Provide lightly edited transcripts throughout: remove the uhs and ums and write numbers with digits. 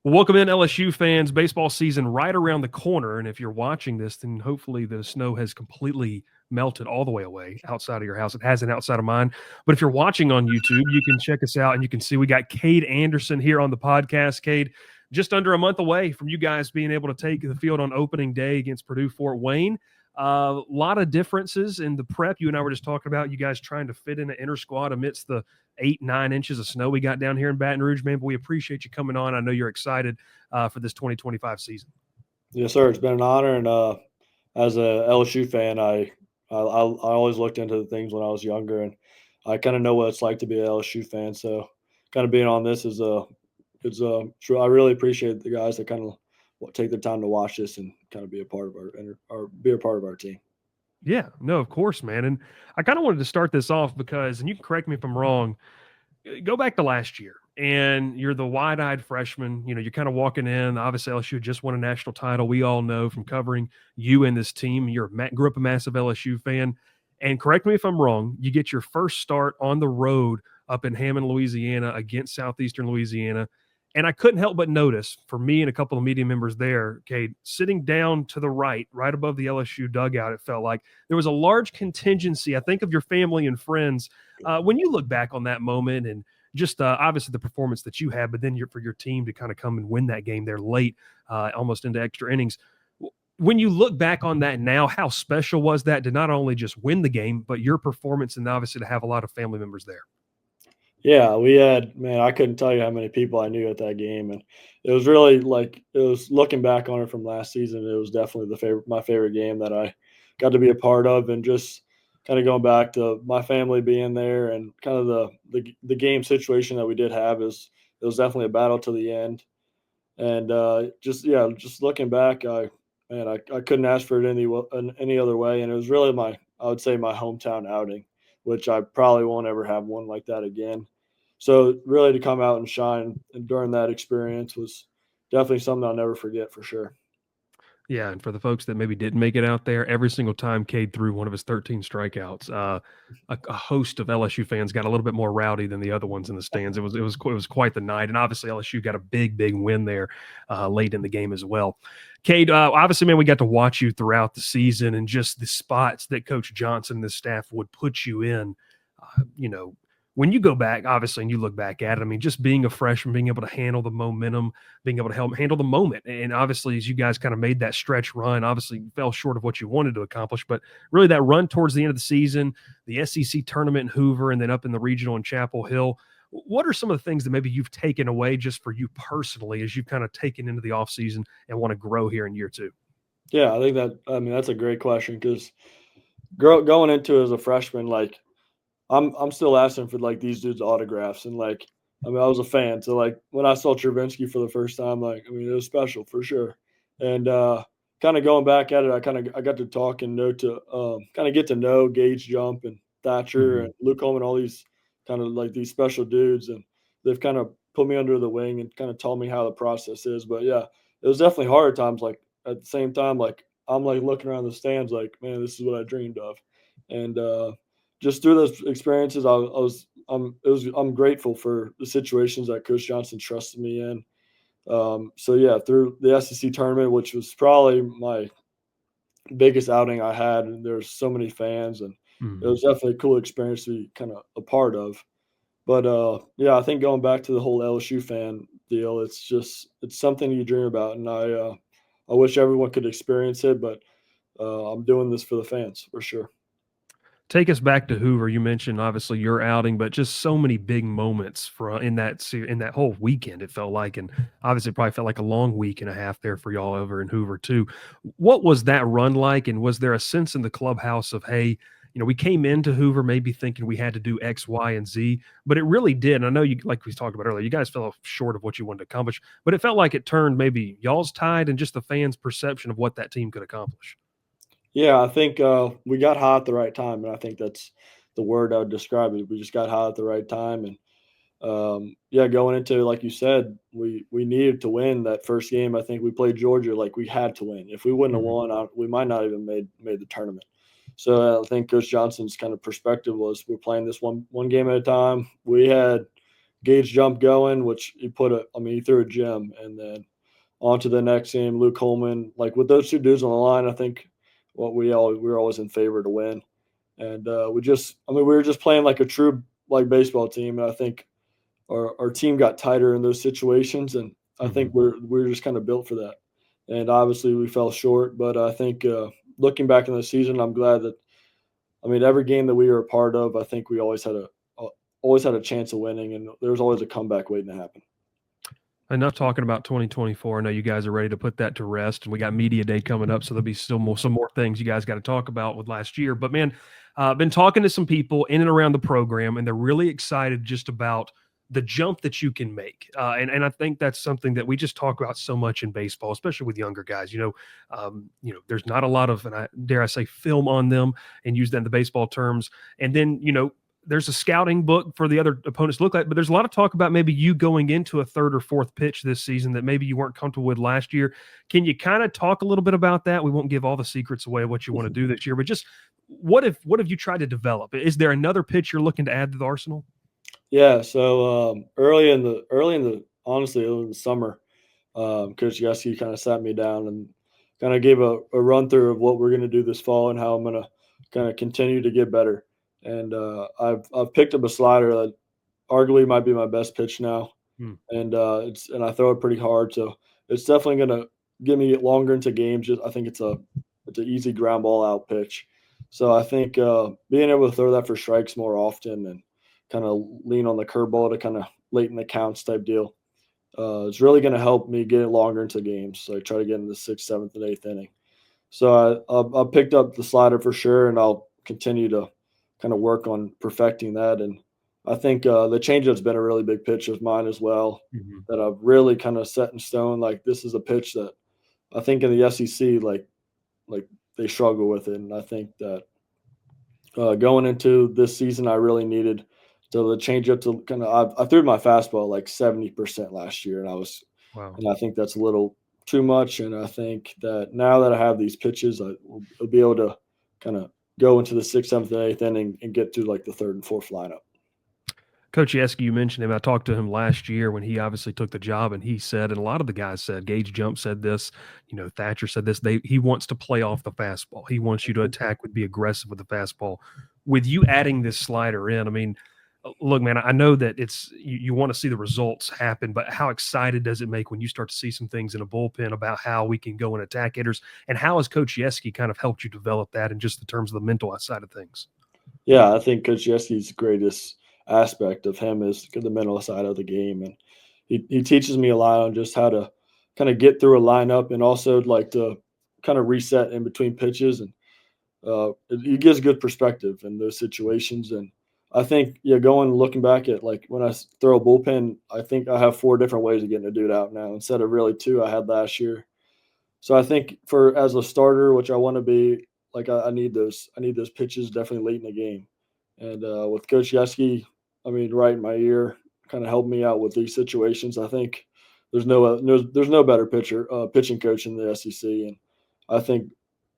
Well, welcome in, LSU fans. Baseball season right around the corner. And if you're watching this, then hopefully the snow has completely melted all the way away outside of your house. It hasn't outside of mine. But if you're watching on YouTube, you can check us out and you can see we got Kade Anderson here on the podcast. Kade, just under a month away from you guys being able to take the field on opening day against Purdue Fort Wayne. A lot of differences in the prep. You and I were just talking about you guys trying to fit in an inner squad amidst the 8-9 inches of snow we got down here in Baton Rouge, man. But we appreciate you coming on. I know you're excited for this 2025 season. Yes, sir. It's been an honor, and as a LSU fan, I always looked into the things when I was younger, and I kind of know what it's like to be an LSU fan. So, kind of being on this is true. I really appreciate the guys that kind of take the time to watch this and kind of be a part of our be a part of our team. Yeah, no, of course, man. And I kind of wanted to start this off because, and you can correct me if I'm wrong, go back to last year and you're the wide-eyed freshman. You're kind of walking in. Obviously, LSU just won a national title. We all know from covering you and this team. Grew up a massive LSU fan. And correct me if I'm wrong, you get your first start on the road up in Hammond, Louisiana against Southeastern Louisiana. And I couldn't help but notice, for me and a couple of media members there, Kate, sitting down to the right above the LSU dugout, it felt like there was a large contingency, I think, of your family and friends. When you look back on that moment and just obviously the performance that you had, but then for your team to kind of come and win that game there late, almost into extra innings. When you look back on that now, how special was that to not only just win the game, but your performance and obviously to have a lot of family members there? Yeah, we had man, I couldn't tell you how many people I knew at that game, and it was really it was looking back on it from last season. It was definitely my favorite game that I got to be a part of, and just kind of going back to my family being there and kind of the game situation that we did have is it was definitely a battle to the end, and just looking back, I couldn't ask for it any other way, and it was really I would say my hometown outing, which I probably won't ever have one like that again. So really to come out and shine and during that experience was definitely something I'll never forget for sure. Yeah, and for the folks that maybe didn't make it out there, every single time Cade threw one of his 13 strikeouts, a host of LSU fans got a little bit more rowdy than the other ones in the stands. It was quite the night, and obviously LSU got a big win there late in the game as well. Cade, obviously, man, we got to watch you throughout the season and just the spots that Coach Johnson and the staff would put you in. You know, when you go back, obviously, and you look back at it, I mean, just being a freshman, being able to handle the momentum, being able to handle the moment. And obviously, as you guys kind of made that stretch run, obviously fell short of what you wanted to accomplish, but really that run towards the end of the season, the SEC tournament in Hoover, and then up in the regional in Chapel Hill. What are some of the things that maybe you've taken away just for you personally as you've kind of taken into the offseason and want to grow here in year two? Yeah, I mean that's a great question because going into it as a freshman, I'm still asking for these dudes autographs and I mean I was a fan, so when I saw Travinsky for the first time, I mean it was special for sure. And kind of going back at it, I got to talk and know to kind of get to know Gage Jump and Thatcher Mm-hmm. and Luke Holman, all these kind of these special dudes, and they've kind of put me under the wing and kind of told me how the process is. But yeah, it was definitely hard at times. At the same time, I'm looking around the stands, man, this is what I dreamed of, and just through those experiences, I'm grateful for the situations that Coach Johnson trusted me in. So yeah, through the SEC tournament, which was probably my biggest outing I had, and there's so many fans, and it Mm-hmm. was definitely a cool experience to be kind of a part of. But yeah, I think going back to the whole LSU fan deal, it's something you dream about, and I wish everyone could experience it, but I'm doing this for the fans for sure. Take us back to Hoover. You mentioned obviously your outing, but just so many big moments in that whole weekend. It felt like, and obviously it probably felt like a long week and a half there for y'all over in Hoover too. What was that run like, and was there a sense in the clubhouse of, hey, we came into Hoover maybe thinking we had to do X, Y, and Z, but it really did. And I know you, like we talked about earlier, you guys fell short of what you wanted to accomplish, but it felt like it turned maybe y'all's tide and just the fans' perception of what that team could accomplish. Yeah, I think we got hot at the right time, and I think that's the word I would describe it. We just got hot at the right time, and yeah, going into like you said, we needed to win that first game. I think we played Georgia like we had to win. If we wouldn't have Mhm. won, we might not even made the tournament. So I think Coach Johnson's kind of perspective was we're playing this one game at a time. We had Gage jump going, which he he threw a gem, and then on to the next game, Luke Coleman. Like with those two dudes on the line, I think we were always in favor to win. And we were just playing like a true like baseball team. And I think our team got tighter in those situations, and I think Mhm. we're just kind of built for that. And obviously we fell short, but I think looking back in the season, I'm glad that every game that we were a part of, I think we always had a chance of winning, and there was always a comeback waiting to happen. Enough talking about 2024. I know you guys are ready to put that to rest, and we got media day coming up, so there'll be still some more things you guys got to talk about with last year. But man, I've been talking to some people in and around the program, and they're really excited just about the jump that you can make. And I think that's something that we just talk about so much in baseball, especially with younger guys. There's not a lot of, and I dare I say, film on them, and use that in the baseball terms. And then there's a scouting book for the other opponents to look at, but there's a lot of talk about maybe you going into a third or fourth pitch this season that maybe you weren't comfortable with last year. Can you kind of talk a little bit about that? We won't give all the secrets away of what you want to do this year, but just what have you tried to develop? Is there another pitch you're looking to add to the arsenal? Yeah, so early in the honestly, it was in the summer. Coach Yeski kind of sat me down and kind of gave a run through of what we're going to do this fall and how I'm going to kind of continue to get better. And I've picked up a slider that arguably might be my best pitch now, Hmm. and I throw it pretty hard, so it's definitely going to get me longer into games. I think it's an easy ground ball out pitch. So I think being able to throw that for strikes more often and kind of lean on the curveball to kind of late in the counts type deal is really going to help me get longer into games. So I try to get in the sixth, seventh, and eighth inning. So I picked up the slider for sure, and I'll continue to kind of work on perfecting that. And I think the changeup's been a really big pitch of mine as well. Mhm. That I've really kind of set in stone. Like this is a pitch that I think in the SEC, like they struggle with it, and I think that going into this season, I really needed the changeup to kind of. I threw my fastball like 70% last year, Wow. and I think that's a little too much. And I think that now that I have these pitches, I'll be able to kind of go into the sixth, seventh, and eighth inning and get to like the third and fourth lineup. Coach Yeski, you mentioned him. I talked to him last year when he obviously took the job, and he said, and a lot of the guys said, Gage Jump said this, Thatcher said this. He wants to play off the fastball. He wants you to attack, would be aggressive with the fastball. With you adding this slider in, I mean, look, man, I know that you want to see the results happen, but how excited does it make when you start to see some things in a bullpen about how we can go and attack hitters, and how has Coach Yeski kind of helped you develop that in just the terms of the mental side of things? Yeah, I think Coach Yeski's greatest aspect of him is the mental side of the game, and he teaches me a lot on just how to kind of get through a lineup and also like to kind of reset in between pitches, and he gives good perspective in those situations. And I think going looking back at like when I throw a bullpen, I think I have four different ways of getting a dude out now instead of really two I had last year. So I think for as a starter, which I want to be, like I need those pitches definitely late in the game. And with Coach Yeski, right in my ear, kind of helped me out with these situations. I think there's no better pitching coach in the SEC, and I think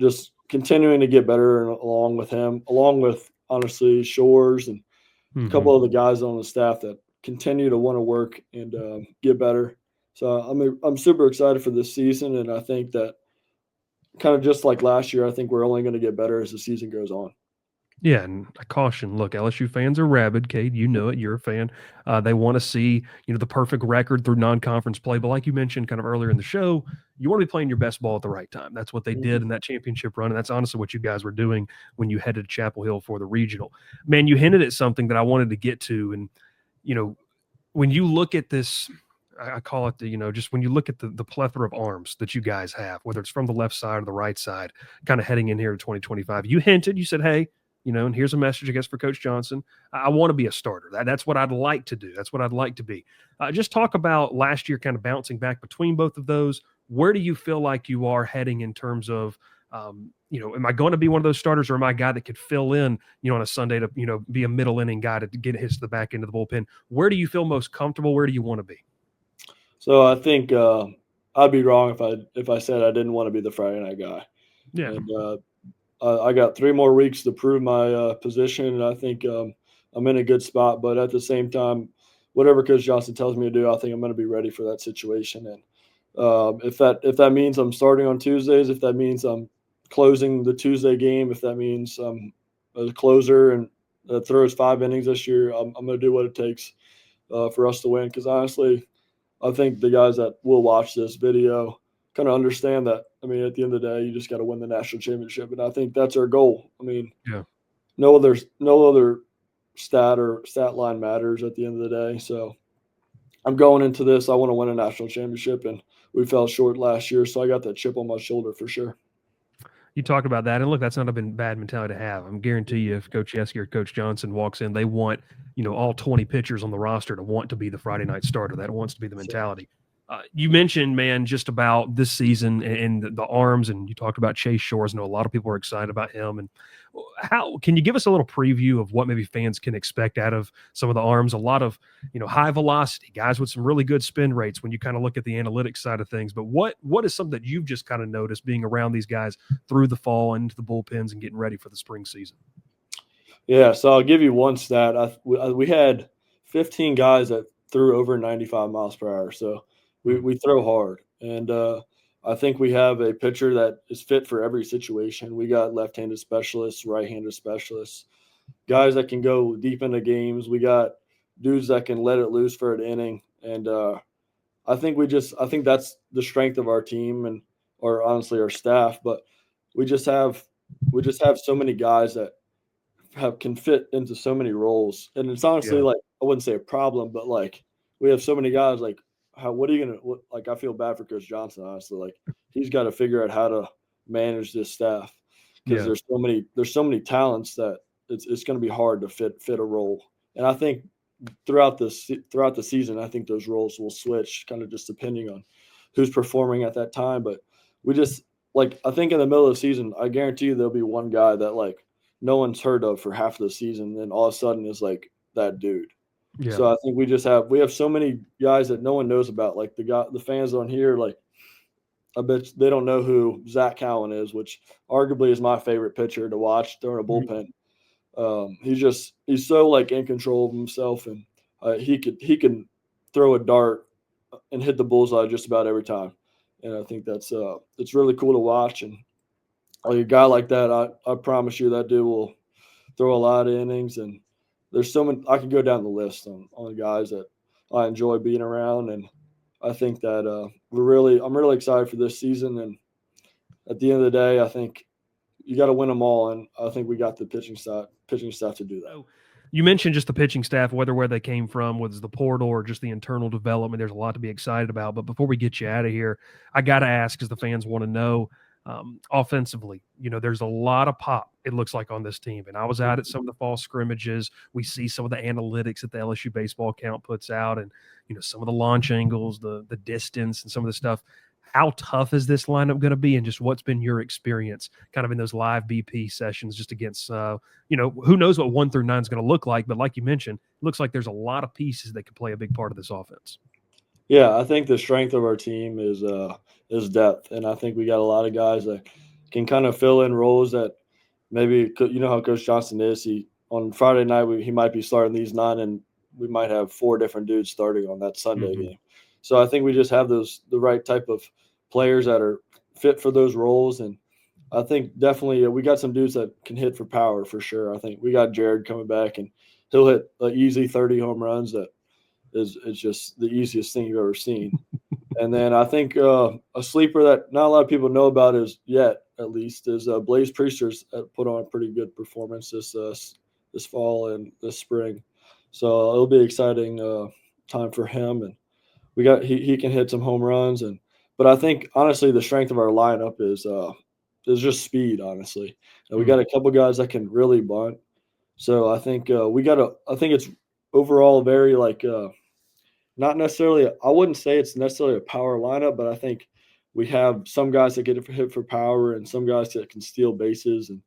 just continuing to get better and along with him, along with honestly Shores and a Hmm. couple of the guys on the staff that continue to want to work and get better. So I'm super excited for this season, and I think that kind of just like last year, I think we're only going to get better as the season goes on. Yeah, and I caution. Look, LSU fans are rabid, Cade. You know it. You're a fan. They want to see the perfect record through non-conference play. But like you mentioned, kind of earlier in the show, you want to be playing your best ball at the right time. That's what they did Mhm. in that championship run, and that's honestly what you guys were doing when you headed to Chapel Hill for the regional. Man, you hinted at something that I wanted to get to, and you know, when you look at this, I call it just when you look at the plethora of arms that you guys have, whether it's from the left side or the right side, kind of heading in here to 2025. You hinted, you said, hey, and here's a message, I guess, for Coach Johnson. I want to be a starter. That's what I'd like to do. That's what I'd like to be. Just talk about last year, kind of bouncing back between both of those. Where do you feel like you are heading in terms of, am I going to be one of those starters, or am I a guy that could fill in, on a Sunday to, be a middle inning guy to get hits to the back end of the bullpen? Where do you feel most comfortable? Where do you want to be? So I think I'd be wrong if I said I didn't want to be the Friday night guy. Yeah. And I got 3 more weeks to prove my position, and I think I'm in a good spot. But at the same time, whatever Coach Johnson tells me to do, I think I'm going to be ready for that situation. And if that means I'm starting on Tuesdays, if that means I'm closing the Tuesday game, if that means I'm a closer and throws 5 innings this year, I'm going to do what it takes for us to win. Because honestly, I think the guys that will watch this video kind of understand that. I mean, at the end of the day, you just got to win the national championship, and I think that's our goal. I mean, Yeah. no other stat line matters at the end of the day. So I'm going into this. I want to win a national championship, and we fell short last year, so I got that chip on my shoulder for sure. You talk about that, and look, that's not a bad mentality to have. I'm guarantee you, if Coach Yeski or Coach Johnson walks in, they want all 20 pitchers on the roster to want to be the Friday night starter. That wants to be the mentality. You mentioned, man, just about this season and the arms, and you talked about Chase Shores. I know a lot of people are excited about him. And how can you give us a little preview of what maybe fans can expect out of some of the arms? A lot of high velocity guys with some really good spin rates when you kind of look at the analytics side of things. But what is something that you've just kind of noticed being around these guys through the fall into the bullpens and getting ready for the spring season? Yeah, so I'll give you one stat. We had 15 guys that threw over 95 miles per hour. So we throw hard. And I think we have a pitcher that is fit for every situation. We got left-handed specialists, right-handed specialists, guys that can go deep into games. We got dudes that can let it loose for an inning. And I think that's the strength of our team or honestly our staff. But we just have so many guys that can fit into so many roles. And it's honestly Yeah. like, I wouldn't say a problem, but like we have so many guys like what are you gonna like? I feel bad for Coach Johnson, honestly. Like he's got to figure out how to manage this staff because Yeah. there's so many talents that it's going to be hard to fit a role. And I think throughout the season, I think those roles will switch kind of just depending on who's performing at that time. But we just like I think in the middle of the season, I guarantee you there'll be one guy that like no one's heard of for half of the season, and all of a sudden is like that dude. Yeah. So I think we have so many guys that no one knows about. Like the fans on here, like I bet they don't know who Zach Cowan is, which arguably is my favorite pitcher to watch throwing a bullpen. He's so like in control of himself, and he can throw a dart and hit the bullseye just about every time. And I think that's it's really cool to watch. And like a guy like that, I promise you that dude will throw a lot of innings. And there's so many I can go down the list on guys that I enjoy being around. And I think that I'm really excited for this season. And at the end of the day, I think you got to win them all, and I think we got the pitching staff to do that. You mentioned just the pitching staff, whether where they came from, was the portal or just the internal development. There's a lot to be excited about. But before we get you out of here, I got to ask, because the fans want to know, offensively, there's a lot of pop, it looks like, on this team. And I was out at some of the fall scrimmages. We see some of the analytics that the LSU baseball account puts out, and some of the launch angles, the distance, and some of the stuff. How tough is this lineup going to be, and just what's been your experience kind of in those live BP sessions just against, who knows what 1 through 9 is going to look like, but like you mentioned, it looks like there's a lot of pieces that could play a big part of this offense. Yeah, I think the strength of our team is depth, and I think we got a lot of guys that can kind of fill in roles that maybe how Coach Johnson is. He on Friday night he might be starting these 9, and we might have 4 different dudes starting on that Sunday game. So I think we just have the right type of players that are fit for those roles, and I think definitely we got some dudes that can hit for power for sure. I think we got Jared coming back, and he'll hit easy 30 home runs. That is just the easiest thing you've ever seen. And then I think a sleeper that not a lot of people know about is Blaze Priesters put on a pretty good performance this fall and this spring. So it'll be exciting time for him, and he can hit some home runs. But I think honestly the strength of our lineup is just speed. Honestly, and we got a couple guys that can really bunt. So I think I think it's overall very not necessarily. I wouldn't say it's necessarily a power lineup, but I think we have some guys that get hit for power and some guys that can steal bases and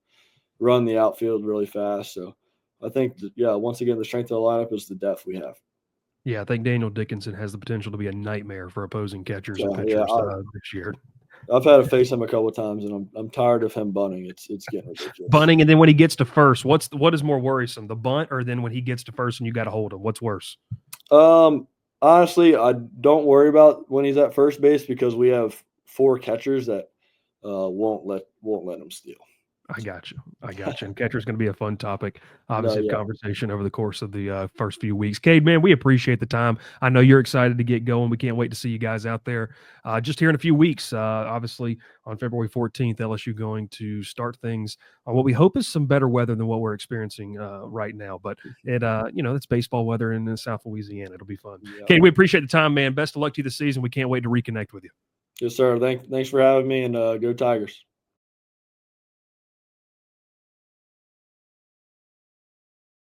run the outfield really fast. So I think once again the strength of the lineup is the depth we have. Yeah, I think Daniel Dickinson has the potential to be a nightmare for opposing catchers and pitchers this year. I've had to face him a couple of times, and I'm tired of him bunting. It's getting ridiculous. Bunting, and then when he gets to first, what is more worrisome, the bunt or then when he gets to first and you got to hold him? What's worse? Honestly, I don't worry about when he's at first base because we have 4 catchers that won't let him steal. I got you. I got you. And catcher's going to be a fun topic, No, obviously, of yeah, conversation over the course of the first few weeks. Cade, man, we appreciate the time. I know you're excited to get going. We can't wait to see you guys out there. Just here in a few weeks, obviously, on February 14th, LSU going to start things on what we hope is some better weather than what we're experiencing right now. But it's baseball weather in South Louisiana. It'll be fun. yeah. Cade, we appreciate the time, man. Best of luck to you this season. We can't wait to reconnect with you. Yes, sir. Thanks for having me, and go Tigers.